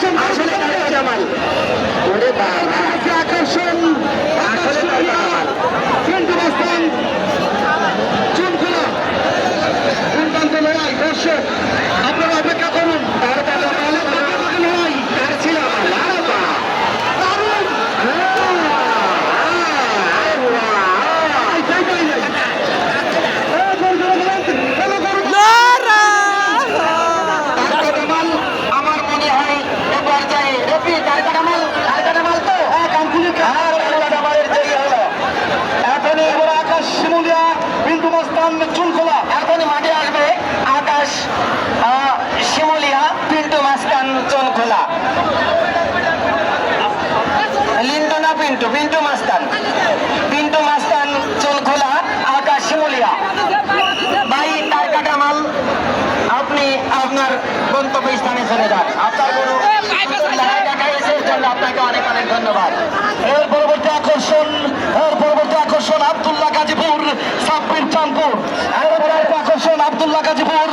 আসলে জামাল ওরে বাবা আকর্ষণ আসলে জামাল কিন্তু বস্তান চুনখোলা দুর্দান্ত লড়াই দর্শক আপনারা অপেক্ষা করুন লড়াই তার ছিল চুনখোলা এখনই মাঠে আসবে আকাশ শিমুলিয়া পিন্টু মাস্তান চুনখোলা লিন্টু না পিন্টু পিন্টু মাস্তান চুনখোলা আকাশ শিমুলিয়া ভাই টার্কা কামাল আপনি আপনার গন্তব্য স্থানে চলে যান আপনার কোনো দেখাইছে জন্য আপনাকে অনেক অনেক ধন্যবাদ এর পরবর্তী আকর্ষণ আব্দুল্লাহ গাজীপুর সাব্বির চাঁদপুর এর পরবর্তী আকর্ষণ আব্দুল্লাহ গাজীপুর